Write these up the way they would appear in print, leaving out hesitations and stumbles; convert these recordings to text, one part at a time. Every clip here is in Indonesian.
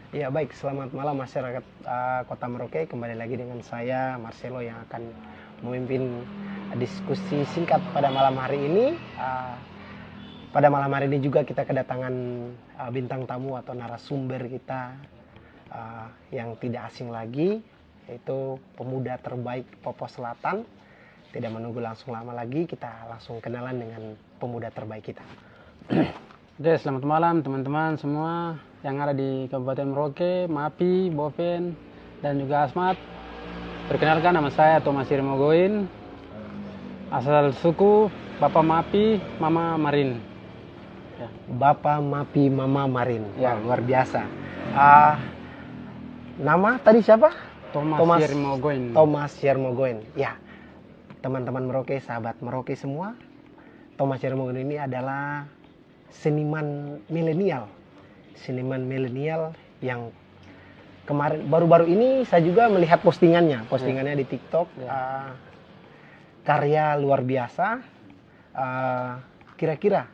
Ya baik, selamat malam masyarakat Kota Merauke. Kembali lagi dengan saya Marcelo yang akan memimpin diskusi singkat pada malam hari ini. Pada malam hari ini juga kita kedatangan bintang tamu atau narasumber kita yang tidak asing lagi, yaitu pemuda terbaik Popo Selatan. Tidak menunggu langsung lama lagi, kita langsung kenalan dengan pemuda terbaik kita. Oke, selamat malam teman-teman semua yang ada di Kabupaten Merauke, Mapi, Boven, dan juga Asmat. Perkenalkan, nama saya Thomas Irmogoin, asal suku Bapak Mapi, Mama Marin. Ya. Bapak Mapi, Mama Marin. Ya. Wah, luar biasa. Nama tadi siapa? Thomas Irmogoin. Thomas Irmogoin. Ya, teman-teman Merauke, sahabat Merauke semua, Thomas Irmogoin ini adalah seniman milenial yang kemarin baru-baru ini saya juga melihat postingannya di TikTok. Karya luar biasa. Kira-kira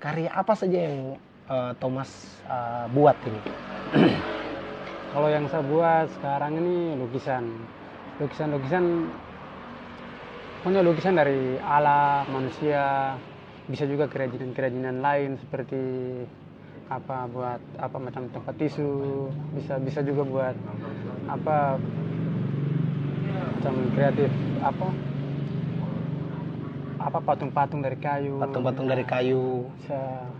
karya apa saja yang Thomas buat ini? Kalau yang saya buat sekarang ini lukisan punya lukisan dari alam, manusia, bisa juga kerajinan lain seperti buat macam tempat tisu, bisa juga buat macam kreatif patung-patung dari kayu, bisa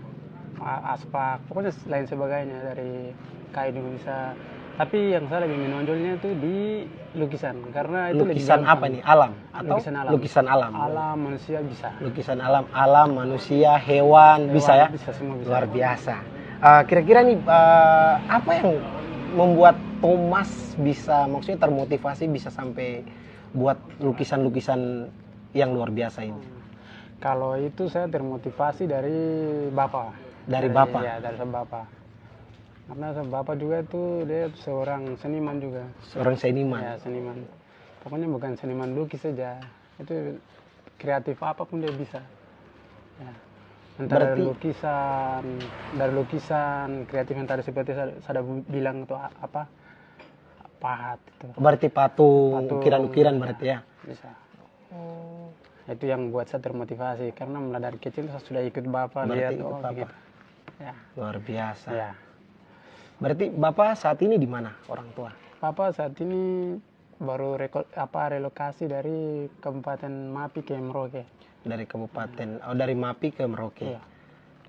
aspak, pokoknya lain sebagainya dari kayu juga bisa. Tapi yang saya lebih menonjolnya itu di lukisan, karena itu lukisan lebih apa nih? Alam atau lukisan alam? Alam, manusia bisa. Lukisan alam, manusia, hewan bisa ya? Bisa, semua bisa. Luar biasa. Kira-kira nih apa yang membuat Thomas bisa, maksudnya termotivasi bisa sampai buat lukisan-lukisan yang luar biasa ini? Kalau itu saya termotivasi dari Bapak. Dari Bapak? Ya, dari Bapak. Karena Bapak juga itu dia seorang seniman juga. Seorang seniman? Ya, seniman. Pokoknya bukan seniman lukis saja. Itu kreatif apapun dia bisa. Ya. Antara dari lukisan, kreatif yang tadi seperti saya bilang itu pahat itu. Berarti patung, ukiran-ukiran berarti ya? Bisa. Itu yang buat saya termotivasi, karena mulai dari kecil saya sudah ikut Bapak. Berarti lihat ikut Bapak. Ya. Luar biasa. Ya. Berarti Bapak saat ini di mana orang tua? Bapak saat ini baru relokasi dari Kabupaten Mapi ke Merauke. Dari dari Mapi ke Merauke. Iya.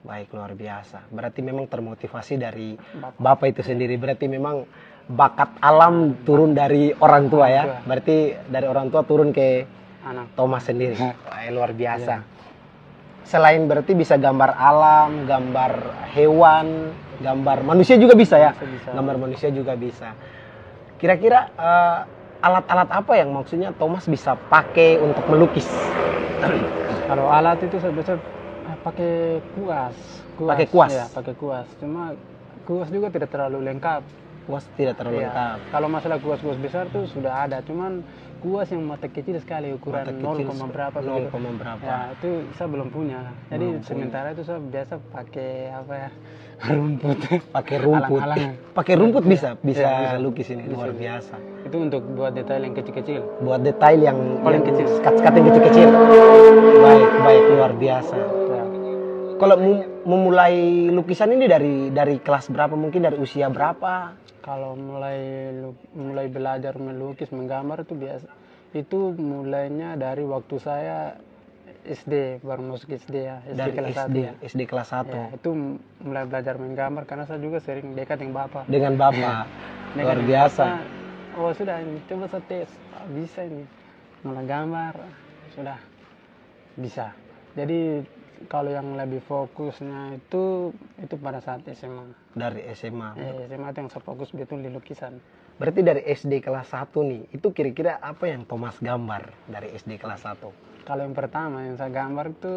Baik, luar biasa. Berarti memang termotivasi dari Bapak itu sendiri. Berarti memang bakat alam turun dari orang tua ya. Berarti dari orang tua turun ke anak Thomas sendiri. Luar biasa. Ya. Selain berarti bisa gambar alam, gambar hewan, gambar manusia juga bisa ya? Bisa. Gambar manusia juga bisa. Kira-kira alat-alat apa yang maksudnya Thomas bisa pakai untuk melukis? Kalau alat itu saya biasa pakai kuas. Pakai kuas? Ya, pakai kuas. Cuma kuas juga tidak terlalu lengkap. Kuas tidak terlalu lengkap. Kalau masalah kuas-kuas besar tuh sudah ada, cuman kuas yang mata kecil sekali, ukuran 0, berapa. Ya, itu saya belum punya. Jadi sementara itu saya biasa pakai rumput. Pakai rumput. Pakai rumput bisa lukis ini, luar biasa. Itu untuk buat detail yang kecil-kecil. Buat detail yang paling kecil. Skat-skat yang kecil-kecil. Baik, luar biasa. Ya. Kalau memulai lukisan ini dari kelas berapa? Mungkin dari usia berapa? Kalau mulai belajar melukis, menggambar itu biasa. Itu mulainya dari waktu saya SD, baru masuk SD ya. Dari kelas 1 ya. SD kelas 1. Ya, itu mulai belajar menggambar karena saya juga sering dekat dengan Bapak. Dengan Bapak. Luar biasa. Sudah ini, coba saya tes. Bisa ini. Mulai gambar, sudah bisa. Jadi kalau yang lebih fokusnya itu pada saat SMA. Dari SMA? SMA itu yang saya fokus betul di lukisan. Berarti dari SD kelas 1 nih, itu kira-kira apa yang Thomas gambar dari SD kelas 1? Kalau yang pertama yang saya gambar itu,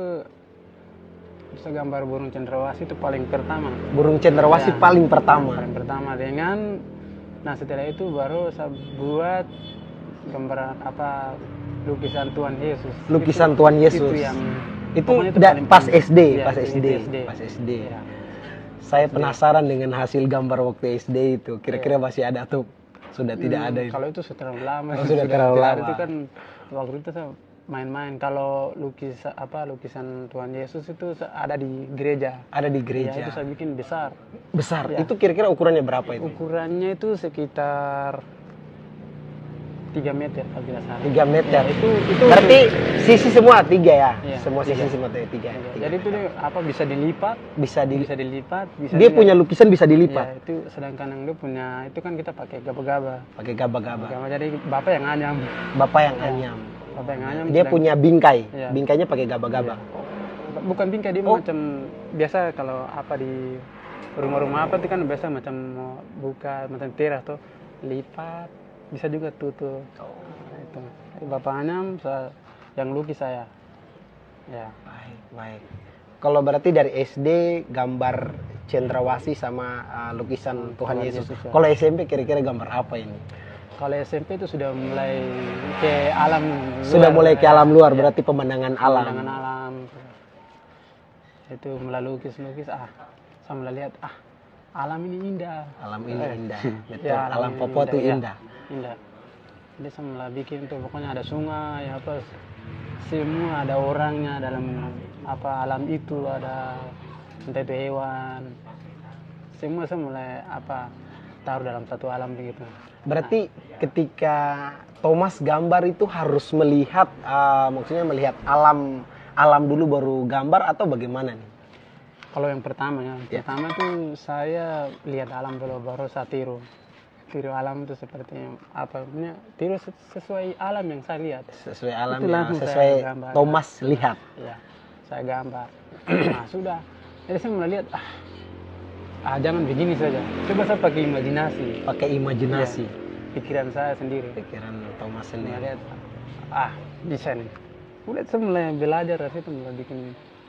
saya gambar burung cendrawasih itu paling pertama. Burung cendrawasih paling pertama? Paling pertama setelah itu baru saya buat gambaran lukisan Tuhan Yesus. Lukisan Tuhan Yesus? Itu pas SD. Ya. Saya penasaran dengan hasil gambar waktu SD itu. Kira-kira masih ada atau sudah tidak ada ini? Kalau itu sudah terlalu lama. Oh, sudah terlalu tidak ada. lama. Itu kan waktu itu saya main-main. Kalau lukisan Tuhan Yesus itu ada di gereja. Ada di Ya, gereja. itu saya bikin besar. Besar. Ya. Itu kira-kira ukurannya berapa itu? Ukurannya itu sekitar 3 meter kalau tidak salah. 3 meter. Ya, itu Berarti sisi semua 3 ya? Iya, Semua sisi 3. semua 3. Jadi itu dia bisa dilipat, bisa bisa dilipat, bisa dia juga- punya lukisan bisa ya, dilipat. itu sedangkan yang dia punya itu kan kita pakai gaba-gaba. Pakai gaba-gaba. Jadi bapak yang anyam. Bapak yang anyam. Bapak yang anyam. Dia punya bingkai. Iya. Bingkainya pakai gaba-gaba. Bukan bingkai, dia Oh. macam biasa kalau di rumah-rumah apa itu kan biasa macam mau buka macam teras tuh lipat, bisa juga tutup. Nah, itu. Bapak anyam, yang lukis saya. Ya. Baik. Kalau berarti dari SD gambar cendrawasih sama lukisan Tuhan Yesus. Yesus, ya. Kalau SMP kira-kira gambar apa ini? Kalau SMP itu sudah mulai ke alam Sudah luar, mulai ke alam luar, ya. berarti pemandangan alam. Pemandangan alam. Itu mulai lukis-lukis, saya mulai lihat, alam ini indah. Alam ini indah. Betul. Ya, alam ini Papua itu ya. indah. Indah. Jadi saya mulai bikin tuh, pokoknya ada sungai, apa, semua ada orangnya dalam alam itu, ada entah itu hewan. Semua saya mulai taruh dalam satu alam begitu. Berarti ketika Thomas gambar itu harus melihat, maksudnya melihat alam dulu baru gambar atau bagaimana nih? Kalau yang pertama ya, pertama tuh saya lihat alam dulu baru saya tiru alam itu seperti tiru sesuai alam yang saya lihat. Sesuai alam Itu yang langsung saya sesuai gambar. Thomas lihat. Ya, saya gambar. Nah, sudah. Jadi saya mulai lihat, jangan begini saja. Coba saya pakai imajinasi. Pakai imajinasi. Pikiran saya sendiri. Pikiran Thomas Mulai sendiri. lihat, bisa nih. Udah saya mulai belajar dari situ, mulai bikin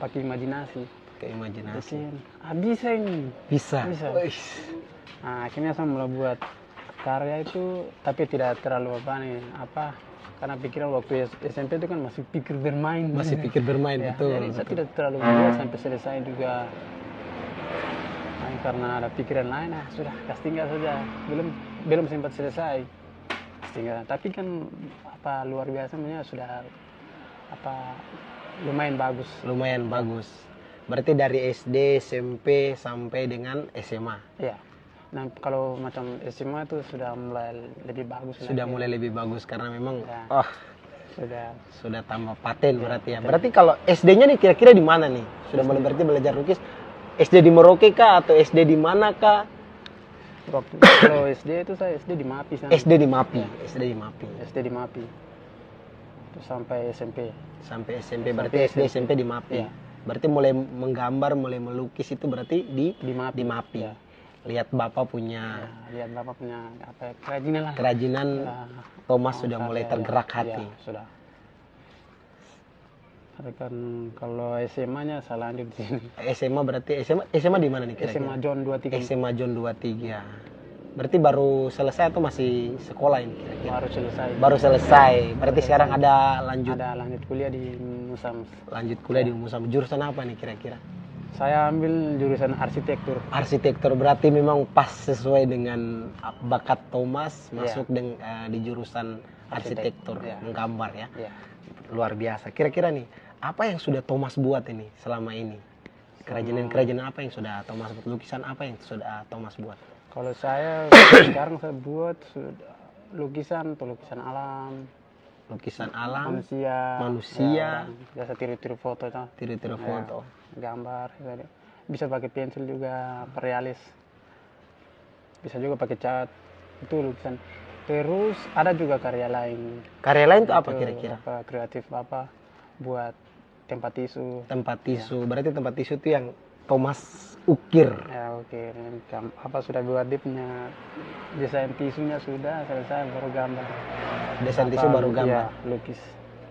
pakai imajinasi. Pakai imajinasi. Bikin, bisa ini. Bisa. Bisa. Wih. Nah, akhirnya saya mulai buat karya itu, tapi tidak terlalu karena pikiran waktu SMP itu kan masih pikir bermain. Masih pikir bermain, Ya, betul. jadi saya tidak terlalu buat sampai selesai juga. Nah, karena ada pikiran lain, sudah kasih tinggal saja. Belum sempat selesai. Kasih tinggal. Tapi kan luar biasa sudah lumayan bagus. Lumayan bagus. Berarti dari SD, SMP sampai dengan SMA. Iya. Nah, kalau macam SMA itu sudah mulai lebih bagus. Sudah lagi. mulai lebih bagus karena memang Ya. Sudah tambah paten berarti ya. Berarti kalau SD-nya nih kira-kira di mana nih? Sudah mulai berarti belajar lukis. SD di Merauke kah atau SD di mana kah? kalau SD itu saya SD di Mapi sana. SD di Mapi. SD di Mapi. SD di Mapi. Terus sampai SMP. Sampai SMP berarti SD SMP di Mapi. Iya. Berarti mulai menggambar, mulai melukis itu berarti di Mapi. Di Mapi. Ya. Lihat Bapak punya Lihat Bapak punya kerajinan lah. kerajinan, Ya. Thomas sudah mulai tergerak Ya, hati. sudah. Tapi kan kalau SMA-nya saya lanjut di sini. SMA berarti SMA di mana nih kira-kira? SMA John 23. SMA John 23. Berarti baru selesai atau masih sekolah ini kira-kira? Baru selesai. Baru selesai. Berarti sekarang ada lanjut kuliah di Musams. lanjut kuliah di Musam. Jurusan apa nih kira-kira? Saya ambil jurusan arsitektur. Arsitektur berarti memang pas sesuai dengan bakat Thomas masuk di jurusan arsitektur, Ya. menggambar ya. Ya. Luar biasa. Kira-kira nih, apa yang sudah Thomas buat ini selama ini? Kerajinan-kerajinan apa yang sudah Thomas buat? Lukisan apa yang sudah Thomas buat? Kalau saya sekarang saya buat lukisan alam, Lukisan alam, manusia, biasa tiru-tiru foto itu. tiru-tiru foto. Gambar, bisa pakai pensil juga, realis, bisa juga pakai cat, itu lukisan. Terus ada juga karya lain. Karya lain itu apa Itu kira-kira? kreatif buat tempat tisu. Tempat tisu. Berarti tempat tisu itu yang Thomas ukir. Ya oke, sudah buat dia punya desain tisunya sudah selesai baru gambar. Desain tisu baru gambar. Iya, lukis.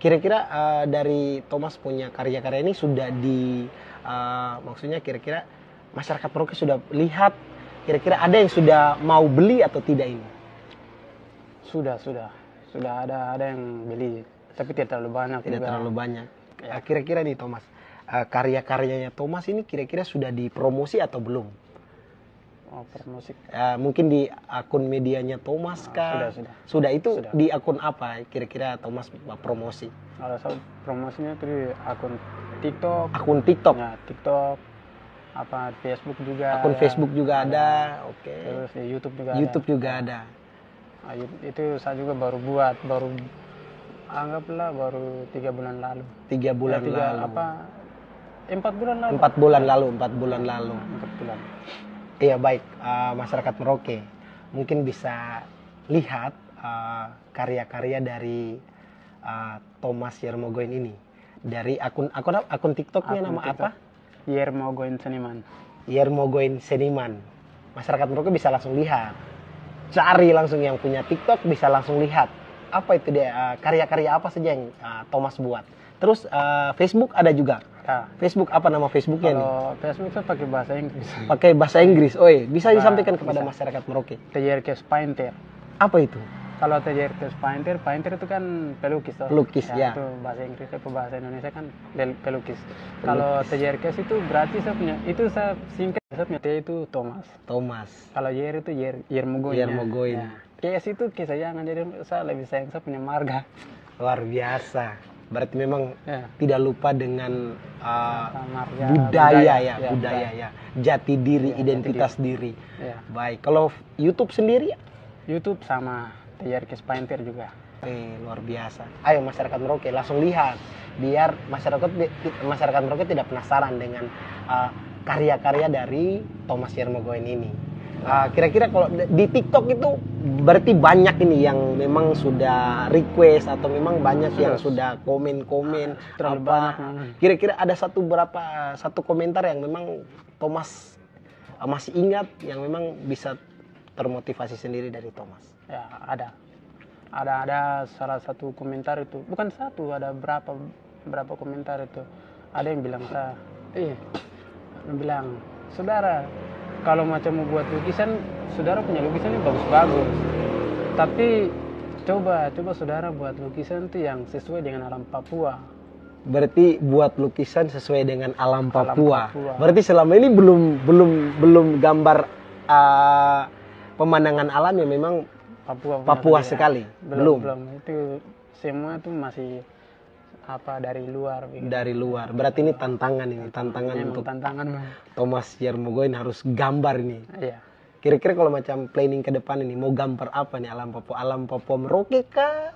Kira-kira dari Thomas punya karya-karya ini sudah maksudnya kira-kira masyarakat Merauke sudah lihat, kira-kira ada yang sudah mau beli atau tidak ini? Sudah ada yang beli, tapi tidak terlalu banyak. Tidak juga. terlalu banyak. Kira-kira nih Thomas, karya-karyanya Thomas ini kira-kira sudah dipromosi atau belum? Oh, promosi. Mungkin di akun medianya Thomas kah? Sudah. Itu Sudah. di akun apa kira-kira Thomas promosi? Kalau saya promosinya tuh di akun TikTok. Akun TikTok. Ya, TikTok. Apa Facebook juga. Akun Facebook juga ada. Oke. Terus di YouTube juga YouTube ada. juga ada. Nah, itu saya juga baru anggaplah baru 3 bulan lalu. 3 bulan lalu. 4 bulan lalu. 4 bulan lalu. 4 bulan lalu. 4 bulan. Iya baik, masyarakat Merauke mungkin bisa lihat karya-karya dari Thomas Yermogoin ini dari akun TikToknya nama TikTok. apa? Yermogoin Seniman. Yermogoin Seniman. Masyarakat Merauke bisa langsung lihat. Cari langsung yang punya TikTok bisa langsung lihat apa itu dia karya-karya apa saja yang Thomas buat. Terus Facebook ada juga. Ya. Facebook apa nama Facebooknya nih? Kalau Facebook saya pakai bahasa Inggris. Pakai bahasa Inggris. Oh iya, bisa disampaikan kepada masyarakat Merauke. TJRKes Painter. Apa itu? Kalau TJRKes Painter itu kan pelukis toh. Pelukis ya. Itu bahasa Inggris, bahasa Indonesia kan pelukis. Kalau TJRKes itu berarti saya singkat, saya punya T itu Thomas. Kalau Yer itu Yermogoin. Yermogoin. Ya. Kes itu kesayangan, jadi saya lebih sayang saya punya marga. Luar biasa. Berarti memang tidak lupa dengan marga, budaya ya. Jati diri, identitas diri. Ya. Baik. Kalau YouTube sendiri? YouTube sama TJRKes Painter juga. Luar biasa. Ayo masyarakat Merauke langsung lihat biar masyarakat Merauke tidak penasaran dengan karya-karya dari Thomas Yermogoin ini. Kira-kira kalau di TikTok itu berarti banyak ini yang memang sudah request atau memang banyak yang sudah komen terlalu apa. banyak. Kira-kira ada satu komentar yang memang Thomas masih ingat yang memang bisa termotivasi sendiri dari Thomas. Ya, ada salah satu komentar itu, bukan satu, ada berapa komentar itu. Ada yang bilang saudara, kalau macam mau buat lukisan, saudara punya lukisan ini bagus-bagus. Tapi coba saudara buat lukisan itu yang sesuai dengan alam Papua. Berarti buat lukisan sesuai dengan alam Papua. Berarti selama ini belum gambar pemandangan alam yang memang Papua sekali. Belum. Itu semua itu masih dari luar. Begitu. Dari luar. Berarti ini tantangan untuk tantangan. Thomas Yermogoin harus gambar ini. Iya. Kira-kira kalau macam planning ke depan ini mau gambar apa nih alam Papua? Alam Papua Merauke kah?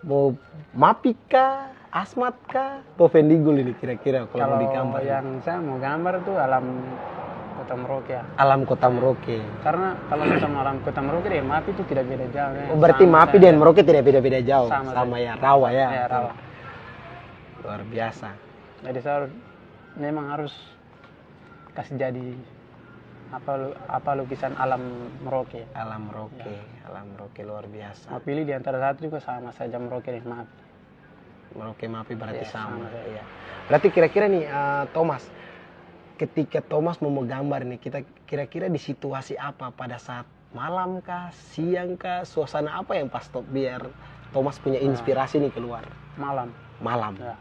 Mau Mapi kah? Asmat kah? Povendigul ini kira-kira kalau mau digambar. Yang saya mau gambar tuh alam Kota Merauke ya. Alam Kota Merauke. Karena kalau sama alam Kota Merauke dan Mapi itu tidak beda jauh. Ya. Berarti Mapi dan Merauke tidak beda-beda jauh. Sama ya, rawa ya. Ya, rawa. Luar biasa. Jadi saya memang harus kasih jadi apa lukisan alam Merauke. Alam Merauke luar biasa. Mau pilih di antara satu juga sama saja Merauke dan Mapi. Merauke Mapi berarti sama. Ya. Berarti kira-kira nih Thomas, ketika Thomas mau gambar nih, kita kira-kira di situasi apa pada saat malam kah, siang kah, suasana apa yang pas biar Thomas punya inspirasi nih keluar? Malam. Ya.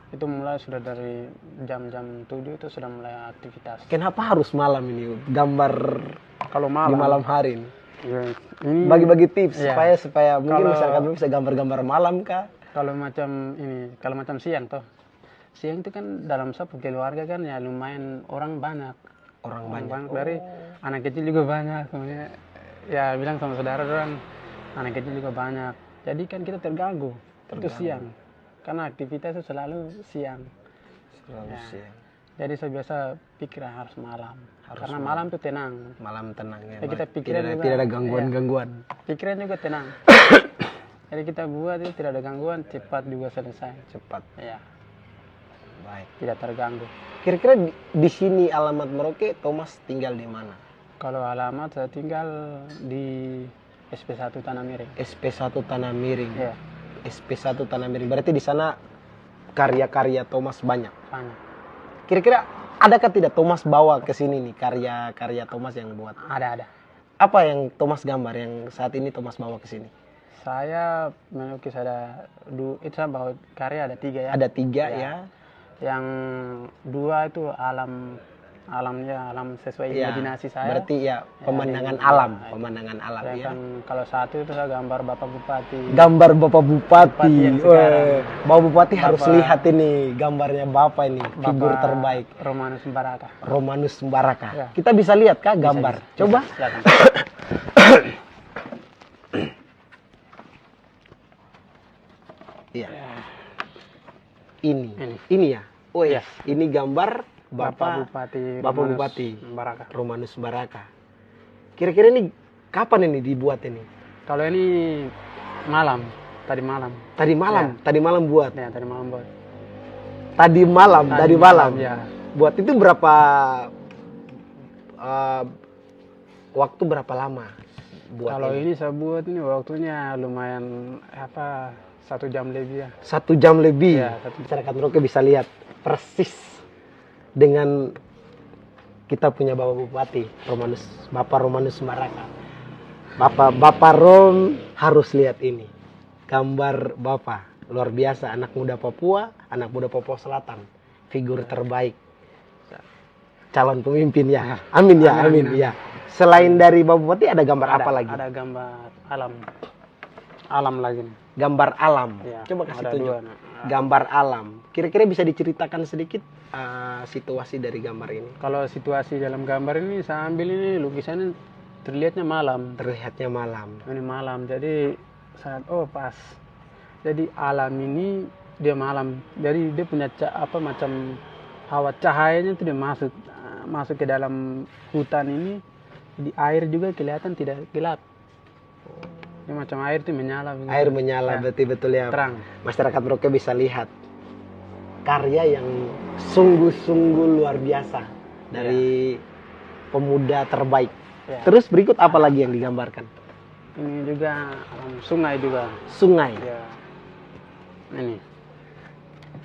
Itu mulai sudah dari jam-jam 7 itu sudah mulai aktivitas. Kenapa harus malam ini gambar kalau malam, di malam hari ini? Ya, bagi-bagi tips supaya mungkin masyarakat bisa gambar-gambar malam kah? Kalau macam siang toh. Siang itu kan dalam satu keluarga kan ya lumayan orang banyak. Orang banyak. Dari anak kecil juga banyak. Kemudian ya bilang sama saudara orang anak kecil juga banyak. Jadi kan kita terganggu. Itu siang. Karena aktivitas itu selalu siang. Siang. Jadi saya biasa pikir harus malam. Karena malam itu tenang. Malam tenang ya. Kita pikiran tidak ada gangguan-gangguan. Pikiran juga tenang. Jadi kita buat itu tidak ada gangguan, cepat juga selesai. Cepat. Ya. Baik. Tidak terganggu. Kira-kira di sini alamat Merauke, Thomas tinggal di mana? Kalau alamat saya tinggal di SP1 Tanah Miring. SP1 Tanah Miring. Ya. SP1 Tanah Miring. Berarti di sana karya-karya Thomas banyak. Banyak. Kira-kira adakah tidak Thomas bawa ke sini nih karya-karya Thomas yang buat? Ada. Apa yang Thomas gambar yang saat ini Thomas bawa ke sini? Saya melukis itu saya bawa karya ada 3 ya. Ada 3 ya. Yang 2 itu alam alamnya, alam sesuai Ya, imajinasi saya. berarti ya pemandangan ini, alam, ya, pemandangan alam saya ya. kan kalau satu itu saya gambar Bapak Bupati. Gambar Bapak Bupati. Bupati yang sekarang. Bapak Bupati harus Bapak- lihat ini gambarnya Bapak ini, figur Bapak terbaik. Romanus Baraka. Romanus Baraka. Ya. Kita bisa lihat kah gambar? Bisa, Coba. silakan. Iya. Ya, Ini ya. Oh Iya. ya. Ini gambar Bapak Bupati. Bapak Romanus Bupati. Baraka. Romanus Baraka. Kira-kira ini kapan ini dibuat ini? Kalau ini malam, tadi malam. Tadi malam buat. Ya, tadi malam buat. Tadi malam. Ya. Buat itu berapa waktu berapa lama buat Kalau ini? ini saya buat ini waktunya lumayan 1 jam lebih ya. 1 jam lebih. Ya, 1 jam. Masyarakat Merauke bisa lihat persis dengan kita punya Bapak Bupati Bapak Romanus Baraka. Bapak Rom harus lihat ini. Gambar Bapak luar biasa, anak muda Papua Selatan. Figur terbaik. Calon pemimpin ya. Amin ya, amin ya. Selain dari Bapak Bupati ada gambar apa lagi? Ada gambar alam. Alam lagi nih. Gambar alam. Ya, Coba kasih ada tunjuk. dua, nah. Gambar alam. Kira-kira bisa diceritakan sedikit situasi dari gambar ini? Kalau situasi dalam gambar ini saya ambil ini lukisannya terlihatnya malam. Terlihatnya malam. Ini malam. Jadi pas. Jadi alam ini dia malam. Jadi dia punya macam hawa cahayanya itu dia masuk ke dalam hutan ini. Di air juga kelihatan tidak gelap. Ini macam air itu menyala. Begitu. Air menyala, Ya, betul-betul ya. terang. Masyarakat Merauke bisa lihat karya yang sungguh-sungguh luar biasa dari pemuda terbaik. Ya. Terus berikut apa lagi yang digambarkan? Ini juga alam sungai juga. Sungai. Ya. Ini.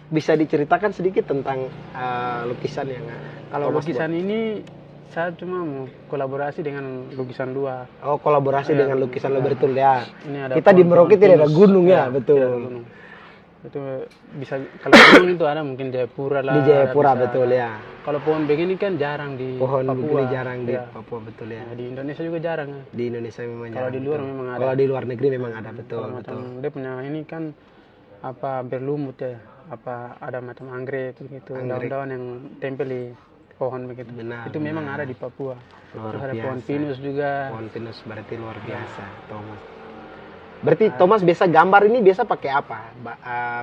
Bisa diceritakan sedikit tentang lukisan yang Kalau Thomas lukisan ini saya cuma mau kolaborasi dengan lukisan dua. buat? Oh, kolaborasi Iya, dengan lukisan iya. lo betul ya. Ini ada Kita di pohon-pohon Merauke tidak ada pinus. gunung ya, Ya, betul. tidak ada gunung. Itu bisa kalau gunung itu ada mungkin Jayapura lah. Di Jayapura bisa. betul ya. Kalau pohon begini kan jarang di Pohon Papua. begini jarang di Ya. Papua betul ya. Nah, di Indonesia juga jarang ya. Di Indonesia memang Kalau jarang, di luar betul. memang ada. Kalau di luar negeri memang ada betul Kalau betul. macam dia punya ini kan berlumut ya. Ada macam anggrek gitu, Anggrek. daun-daun yang tempel di pohon begitu. Benar, Itu memang benar. ada di Papua. Luar Terus ada biasa. pohon pinus juga. Pohon pinus berarti luar biasa, Thomas. Berarti Thomas biasa gambar ini biasa pakai apa?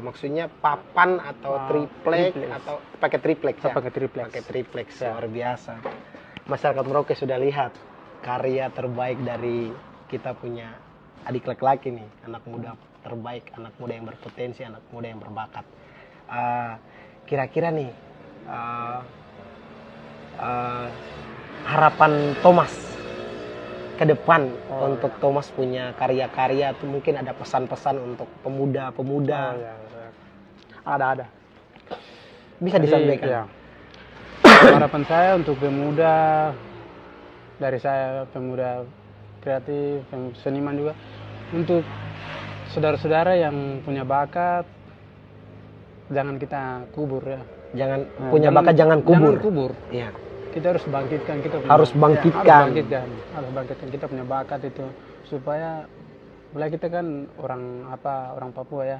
Maksudnya papan atau triplex triplex. atau pakai triplex ya? Pakai triplex. Pakai triplex, Ya. luar biasa. Masyarakat Merauke sudah lihat karya terbaik dari kita punya adik laki-laki nih, anak muda terbaik, anak muda yang berpotensi, anak muda yang berbakat. Kira-kira nih harapan Thomas ke depan untuk Thomas punya karya-karya tuh mungkin ada pesan-pesan untuk pemuda-pemuda. Oh, ya. Ada. Bisa Jadi, disampaikan. ya. Harapan saya untuk pemuda, dari saya pemuda kreatif, seniman juga, untuk saudara-saudara yang punya bakat, jangan kita kubur ya. Jangan punya bakat jangan kubur. Jangan kubur. Iya. Kita harus bangkitkan Harus bangkitkan. harus bangkitkan kita punya bakat itu supaya mulai kita kan orang Papua ya,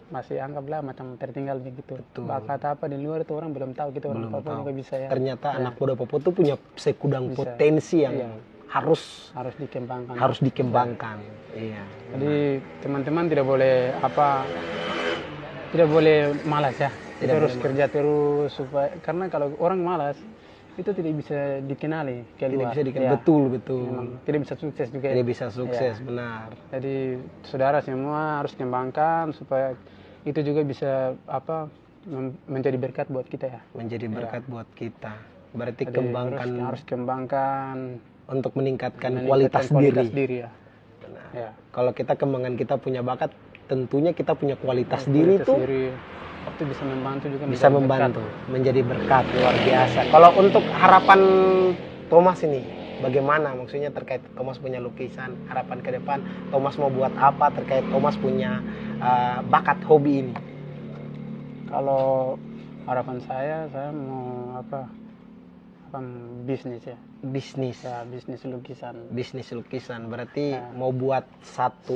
masih anggaplah macam tertinggal begitu. Betul. Bakat apa di luar itu orang belum tahu, kita orang Belum Papua tahu. juga bisa ya. Ternyata anak muda Papua tuh punya sekudang Bisa. potensi yang Iya. harus harus dikembangkan. Iya. Jadi teman-teman tidak boleh malas ya. Kita Tidak harus boleh kerja terus supaya, karena kalau orang malas itu tidak bisa dikenali Tidak keluar. bisa dikenal. Ya. Betul. Memang tidak bisa sukses juga. Tidak bisa sukses, benar. Jadi saudara semua harus kembangkan supaya itu juga bisa menjadi berkat buat kita ya. Menjadi berkat buat kita. Berarti Jadi kembangkan harus kembangkan untuk meningkatkan meningkatkan kualitas diri. ya. Benar. Ya. Kalau kita kembangan kita punya bakat, tentunya kita punya kualitas diri Kualitas tuh diri itu bisa membantu juga bisa menjadi membantu berkat. menjadi berkat luar biasa. Kalau untuk harapan Thomas ini bagaimana? Maksudnya terkait Thomas punya lukisan, harapan ke depan Thomas mau buat apa terkait Thomas punya bakat hobi ini? Kalau harapan saya mau bisnis ya. Bisnis. Ya, bisnis lukisan. Bisnis lukisan. Berarti Ya. mau buat satu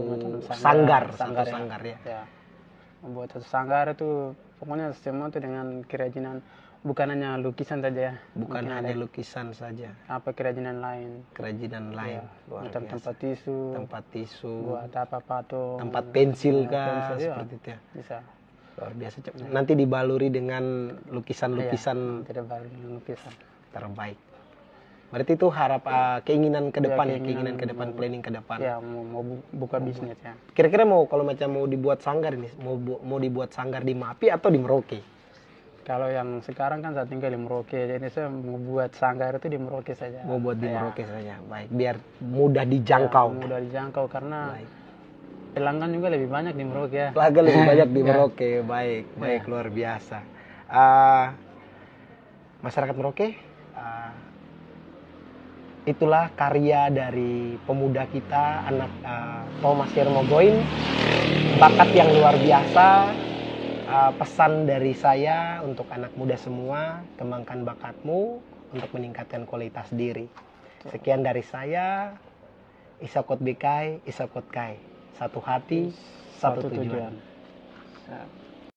macam sanggar, sanggar satu ya. sanggar ya. Ya. Membuat satu sanggar itu pokoknya semua itu dengan kerajinan, bukan hanya lukisan saja ya. Bukan Mungkin hanya ada lukisan saja, apa kerajinan lain. kerajinan lain. Ya, Luar macam biasa. tempat tisu, Tempat tisu, buat apa patung, tempat pensil ya, kah, pensil, ya. seperti itu ya. Bisa. Luar biasa. Nanti dibaluri dengan lukisan-lukisan Tidak baru dengan lukisan. terbaik. Berarti itu keinginan ke depan ya, keinginan keinginan ke depan, planning ke depan. Ya, mau buka bisnis ya. Kira-kira kalau macam mau dibuat sanggar ini, mau dibuat sanggar di Mapi atau di Merauke? Kalau yang sekarang kan saya tinggal di Merauke, jadi saya mau buat sanggar itu di Merauke saja. Mau buat di Ya, Merauke saja, baik. Biar mudah dijangkau. ya, mudah dijangkau karena Baik. pelanggan juga lebih banyak di Merauke ya. Laga lebih banyak di Ya. Merauke, baik, baik, luar biasa. Masyarakat Merauke, itulah karya dari pemuda kita, anak Thomas Hermogoin, bakat yang luar biasa. Pesan dari saya untuk anak muda semua, kembangkan bakatmu untuk meningkatkan kualitas diri. Sekian dari saya, Isakot Bekai, Isakot Kai. Satu hati, satu tujuan. Ya.